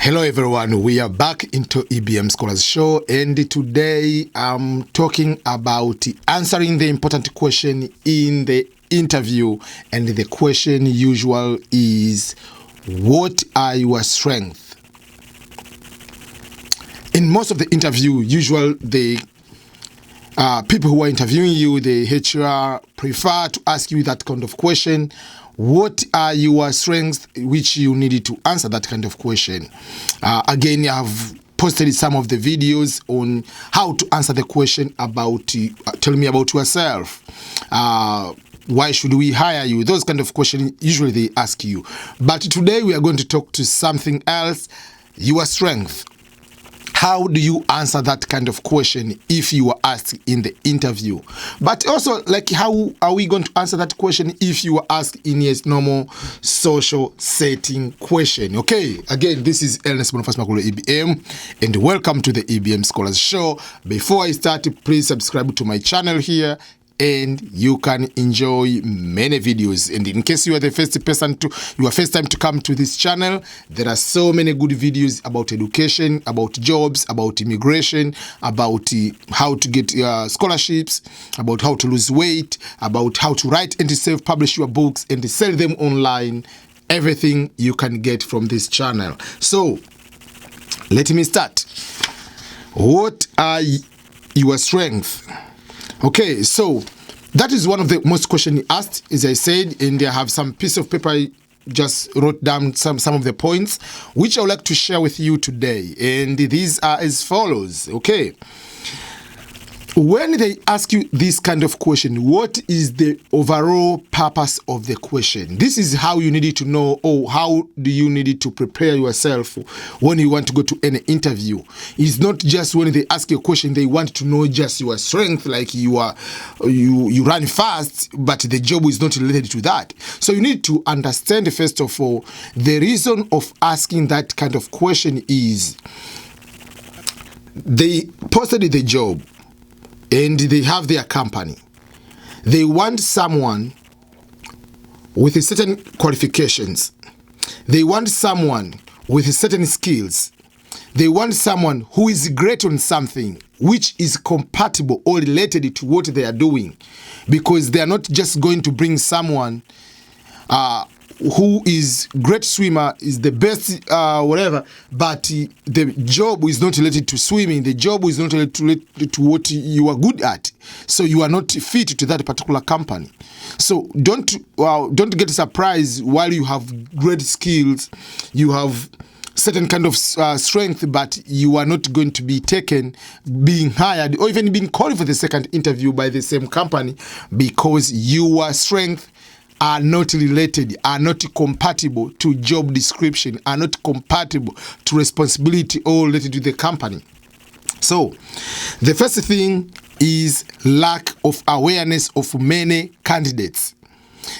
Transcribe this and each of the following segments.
Hello everyone, we are back into EBM Scholars Show, and today I'm talking about answering the important question in the interview. And the question usual is, what are your strengths? In most of the interview, the people who are interviewing you, the HR, prefer to ask you that kind of question. What are your strengths, which you needed to answer that kind of question? Again, I have posted some of the videos on how to answer the question about, tell me about yourself. Why should we hire you? Those kind of questions usually they ask you. But today we are going to talk to something else, your strength. How do you answer that kind of question if you are asked in the interview? But also, like, how are we going to answer that question if you are asked in a normal social setting question? Okay, again, this is Ernest Boniface Makulu, EBM, and welcome to the EBM Scholars Show. Before I start, please subscribe to my channel here, and you can enjoy many videos. And in case you are the first time to come to this channel, there are so many good videos about education, about jobs, about immigration, about how to get scholarships, about how to lose weight, about how to write and self-publish your books and sell them online. Everything you can get from this channel. So let me start. What are your strengths? Okay, so that is one of the most questions asked, as I said, and I have some piece of paper. I just wrote down some of the points which I would like to share with you today, and these are as follows. Okay, when they ask you this kind of question, what is the overall purpose of the question? This is how you need to know, or how do you need to prepare yourself when you want to go to any interview. It's not just when they ask you a question, they want to know just your strength, like you run fast, but the job is not related to that. So you need to understand, first of all, the reason of asking that kind of question is they posted the job, and they have their company. They want someone with certain qualifications. They want someone with certain skills. They want someone who is great on something which is compatible or related to what they are doing. Because they are not just going to bring someone who is great swimmer, is the best whatever, but the job is not related to swimming. The job is not related to what you are good at, so you are not fit to that particular company. So don't get surprised while you have great skills, you have certain kind of strength, but you are not going to be taken, being hired, or even being called for the second interview by the same company, because your strength are not related, are not compatible to job description, are not compatible to responsibility or related to the company. So the first thing is lack of awareness of many candidates.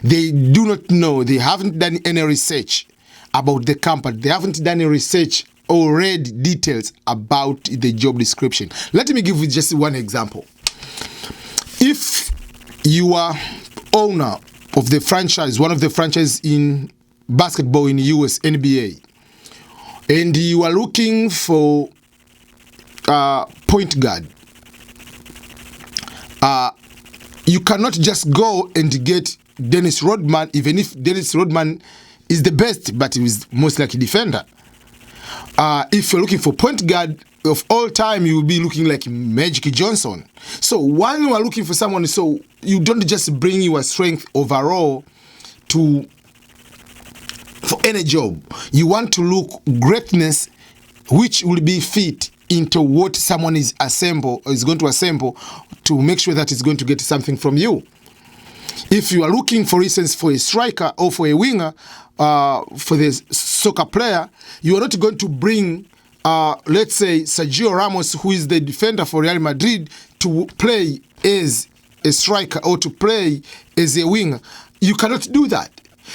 They do not know, they haven't done any research about the company, they haven't done any research or read details about the job description. Let me give you just one example. If you are owner of the franchise, one of the franchises in basketball in the US, NBA, and you are looking for point guard, you cannot just go and get Dennis Rodman, even if Dennis Rodman is the best, but he is most likely defender. If you're looking for point guard of all time, you will be looking like Magic Johnson. So when you are looking for someone, so you don't just bring your strength overall for any job. You want to look greatness, which will be fit into what someone is going to assemble to make sure that it's going to get something from you. If you are looking, for instance, for a striker or for a winger, for the soccer player, you are not going to bring, let's say, Sergio Ramos, who is the defender for Real Madrid, to play as a striker or to play as a winger. You cannot do that.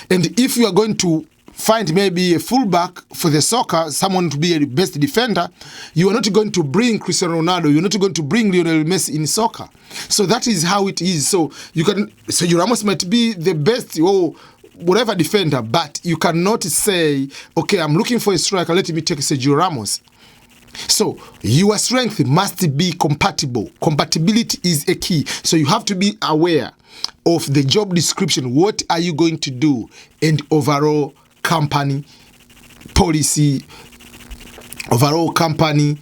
And if you are going to find maybe a fullback for the soccer, someone to be a best defender, you are not going to bring Cristiano Ronaldo, you're not going to bring Lionel Messi in soccer. So that is how it is. So Sergio Ramos might be the best, or whatever defender, but you cannot say, okay, I'm looking for a striker, let me take Sergio Ramos. So your strength must be compatible. Compatibility is a key. So you have to be aware of the job description. What are you going to do? And overall company policy, overall company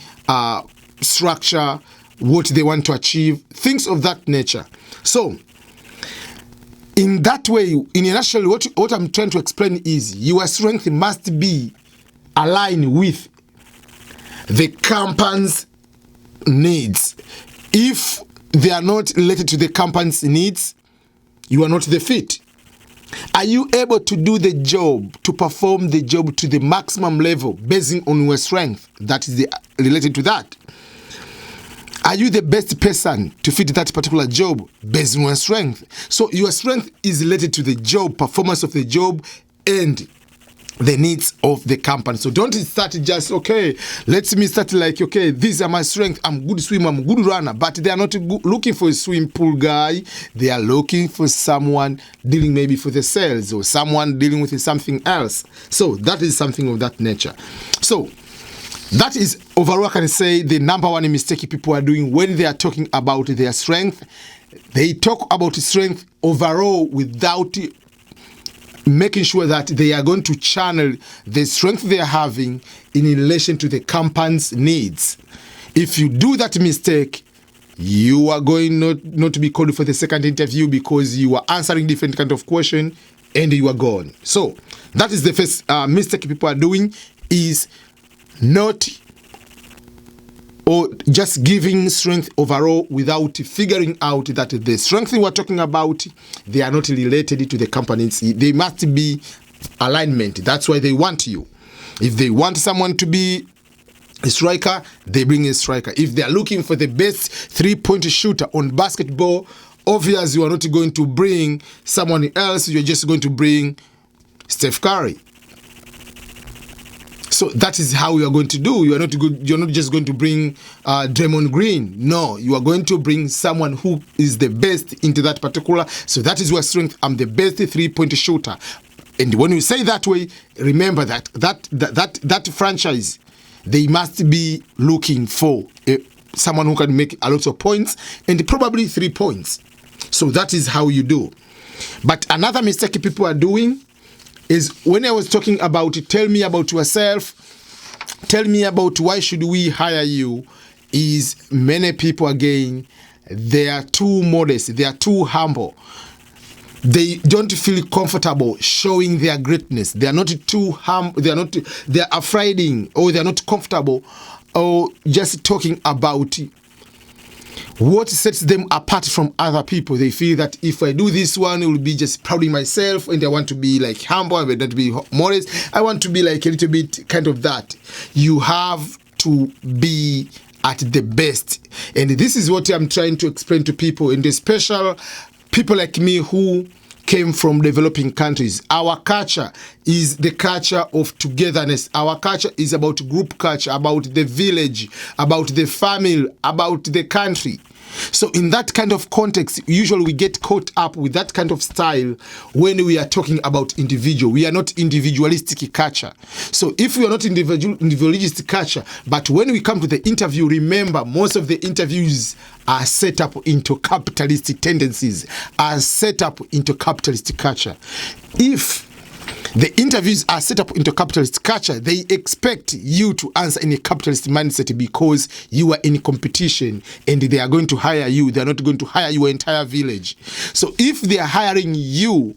structure, what they want to achieve, things of that nature. So in that way, in a nutshell, what I'm trying to explain is your strength must be aligned with the company's needs. If they are not related to the company's needs, you are not the fit. Are you able to do the job, to perform the job to the maximum level based on your strength that is related to that? Are you the best person to fit that particular job based on your strength? So your strength is related to the job, performance of the job, and the needs of the company. So don't start just, okay, let me start like, okay, these are my strengths. I'm good swimmer, I'm good runner. But they are not looking for a swim pool guy. They are looking for someone dealing maybe for the sales or someone dealing with something else. So that is something of that nature. So that is overall, I can say, the number one mistake people are doing when they are talking about their strength. They talk about strength overall without making sure that they are going to channel the strength they are having in relation to the company's needs. If you do that mistake, you are going not to be called for the second interview because you are answering different kind of question and you are gone. So that is the first mistake people are doing, is not or just giving strength overall without figuring out that the strength we are talking about, they are not related to the companies. They must be alignment. That's why they want you. If they want someone to be a striker, they bring a striker. If they are looking for the best three-point shooter on basketball, obviously you are not going to bring someone else. You're just going to bring Steph Curry. So that is how you are going to do. You're not just going to bring Draymond Green. No, you are going to bring someone who is the best into that particular. So that is your strength. I'm the best three-point shooter. And when you say that way, remember that franchise, they must be looking for someone who can make a lot of points and probably 3 points. So that is how you do. But another mistake people are doing is when I was talking about tell me about yourself, tell me about why should we hire you, is many people, again, they are too modest, they are too humble. They don't feel comfortable showing their greatness. They are not too humble, they are afraid, or they are not comfortable or just talking about what sets them apart from other people. They feel that if I do this one, it will be just proud of myself, and I want to be like humble, I want to be modest, I want to be like a little bit kind of that. You have to be at the best. And this is what I'm trying to explain to people, and especially people like me who came from developing countries. Our culture is the culture of togetherness. Our culture is about group culture, about the village, about the family, about the country. So in that kind of context, usually we get caught up with that kind of style when we are talking about individual. We are not individualistic culture. So if we are not individualistic culture, but when we come to the interview, remember, most of the interviews are set up into capitalistic tendencies, are set up into capitalist culture. If the interviews are set up into capitalist culture, they expect you to answer in a capitalist mindset because you are in competition and they are going to hire you. They are not going to hire your entire village. So if they are hiring you,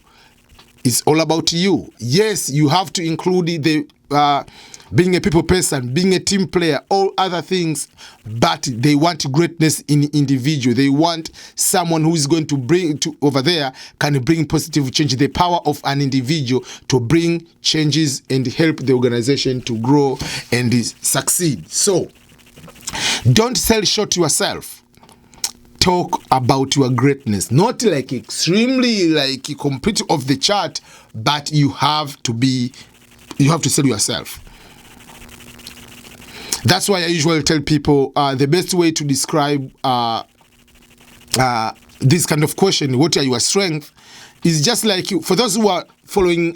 it's all about you. Yes, you have to include the being a people person, being a team player, all other things, but they want greatness in individual. They want someone who is going to bring to over there, can bring positive change, the power of an individual to bring changes and help the organization to grow and succeed. So don't sell short yourself. Talk about your greatness, not like extremely like complete off the chart, but you have to sell yourself. That's why I usually tell people the best way to describe this kind of question, what are your strengths, is just like for those who are following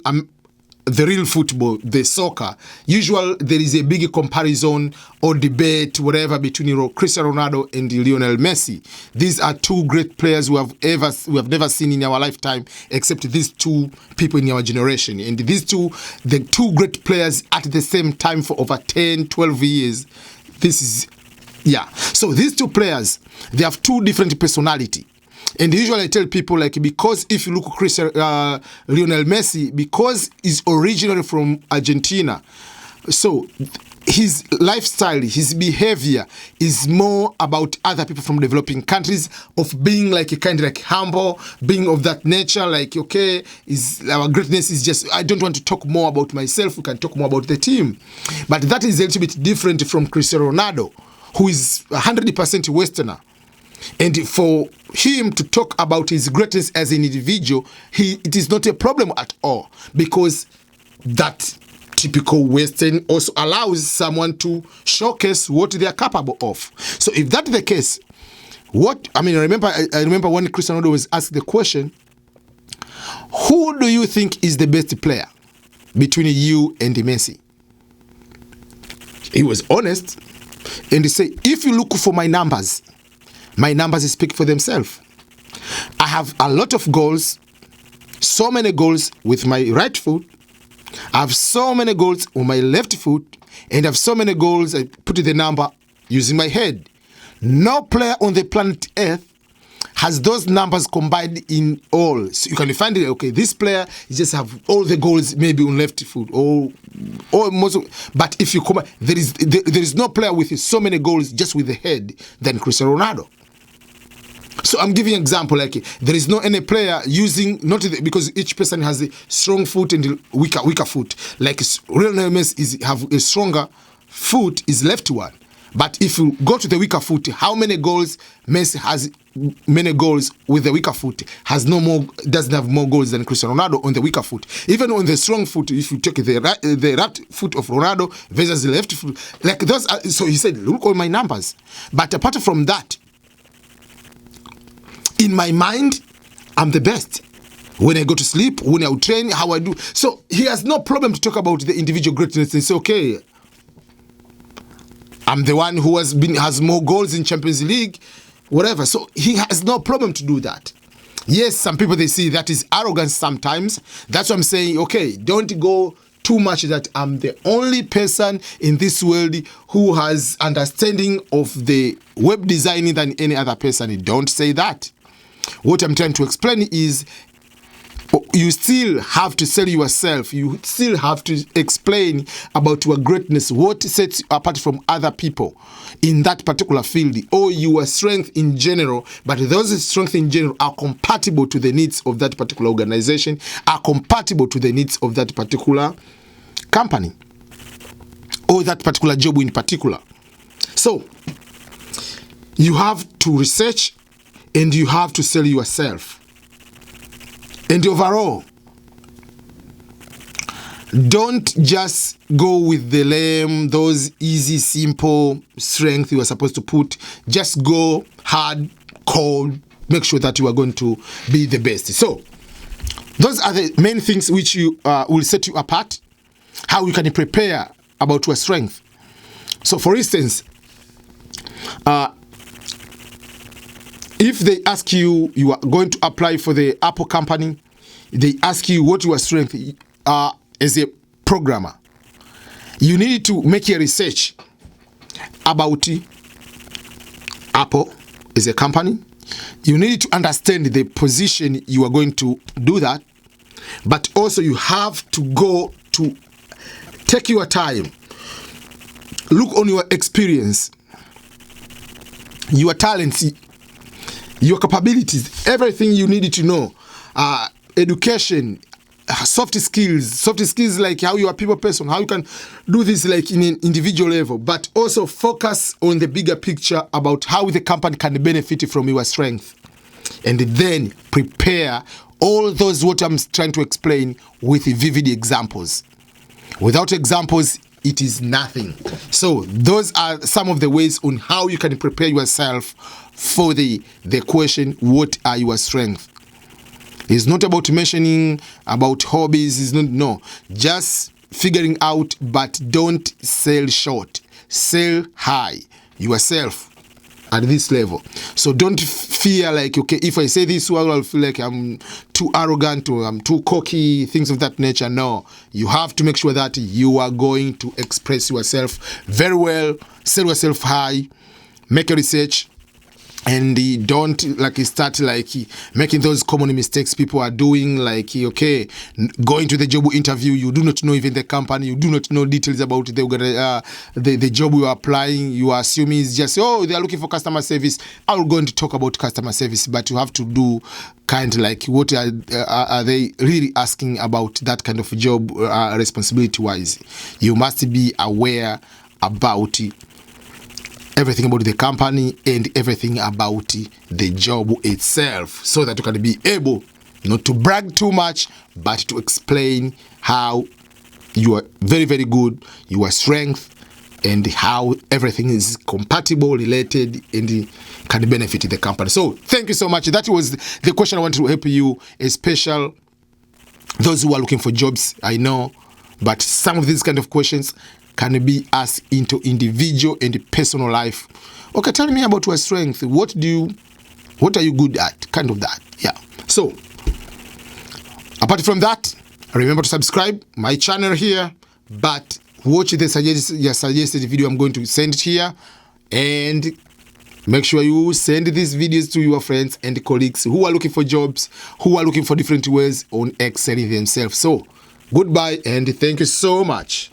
the real football, the soccer, usually there is a big comparison or debate, whatever, between Cristiano Ronaldo and Lionel Messi. These are two great players we have never seen in our lifetime, except these two people in our generation. And the two great players at the same time for over 10, 12 years. So these two players, they have two different personalities. And usually I tell people, like, because if you look at Lionel Messi, because he's originally from Argentina, so his lifestyle, his behavior is more about other people from developing countries, of being like a kind of like humble, being of that nature, like, okay, our greatness is just, I don't want to talk more about myself, we can talk more about the team. But that is a little bit different from Cristiano Ronaldo, who is 100% Westerner. And for him to talk about his greatness as an individual, it is not a problem at all, because that typical Western also allows someone to showcase what they are capable of. So if that's the case, I remember when Cristiano Ronaldo was asked the question, who do you think is the best player between you and Messi? He was honest, and he said, if you look for my numbers speak for themselves. I have a lot of goals, so many goals with my right foot. I have so many goals on my left foot, and I have so many goals, I put the number using my head. No player on the planet Earth has those numbers combined in all. So you can find it, okay, this player just have all the goals maybe on left foot, or most but if you combine, there is no player with so many goals just with the head than Cristiano Ronaldo. So I'm giving an example, like, there is no any player using, because each person has a strong foot and a weaker foot. Like Lionel Messi have a stronger foot, is left one. But if you go to the weaker foot, how many goals Messi has? Many goals with the weaker foot, doesn't have more goals than Cristiano Ronaldo on the weaker foot. Even on the strong foot, if you take the right foot of Ronaldo versus the left foot, like those so he said, look at my numbers. But apart from that, in my mind, I'm the best. When I go to sleep, when I train, how I do. So he has no problem to talk about the individual greatness and say, okay, I'm the one who has more goals in Champions League, whatever. So he has no problem to do that. Yes, some people, they see that is arrogance sometimes. That's what I'm saying, okay, don't go too much that I'm the only person in this world who has understanding of the web designing than any other person. Don't say that. What I'm trying to explain is, you still have to sell yourself. You still have to explain about your greatness, what sets you apart from other people in that particular field, or your strength in general. But those strengths in general are compatible to the needs of that particular organization, are compatible to the needs of that particular company, or that particular job in particular. So you have to research, and you have to sell yourself. And overall, don't just go with the lame, those easy, simple strength you are supposed to put. Just go hard, cold, make sure that you are going to be the best. So those are the main things which you will set you apart, how you can prepare about your strength. So for instance, if they ask you, you are going to apply for the Apple company, they ask you what your strength as a programmer. You need to make a research about Apple as a company. You need to understand the position you are going to do that. But also you have to go to take your time. Look on your experience, your talents, your capabilities, everything you need to know, education, soft skills like how you are a people person, how you can do this like in an individual level, but also focus on the bigger picture about how the company can benefit from your strength. And then prepare all those what I'm trying to explain with vivid examples. Without examples, it is nothing. So those are some of the ways on how you can prepare yourself for the question, what are your strengths? It's not about mentioning about hobbies. It's not, no. Just figuring out, but don't sell short. Sell high yourself at this level. So don't fear like, okay, if I say this, I'll feel like I'm too arrogant or I'm too cocky, things of that nature. No, you have to make sure that you are going to express yourself very well, sell yourself high, make a research, and don't like start like making those common mistakes people are doing, like, okay, going to the job interview, you do not know even the company, you do not know details about the job you are applying. You are assuming it's just, oh, they are looking for customer service, I'm going to talk about customer service, but you have to do kind of like, what are they really asking about that kind of job responsibility wise. You must be aware about everything about the company and everything about the job itself, so that you can be able not to brag too much, but to explain how you are very, very good, your strength, and how everything is compatible, related, and can benefit the company. So thank you so much. That was the question I wanted to help you, especially those who are looking for jobs. I know, but some of these kind of questions can be asked into individual and personal life. Okay, tell me about your strength. What are you good at? Kind of that. Yeah. So, apart from that, remember to subscribe my channel here, but watch the suggested video I'm going to send here, and make sure you send these videos to your friends and colleagues who are looking for jobs, who are looking for different ways on excelling themselves. So, goodbye and thank you so much.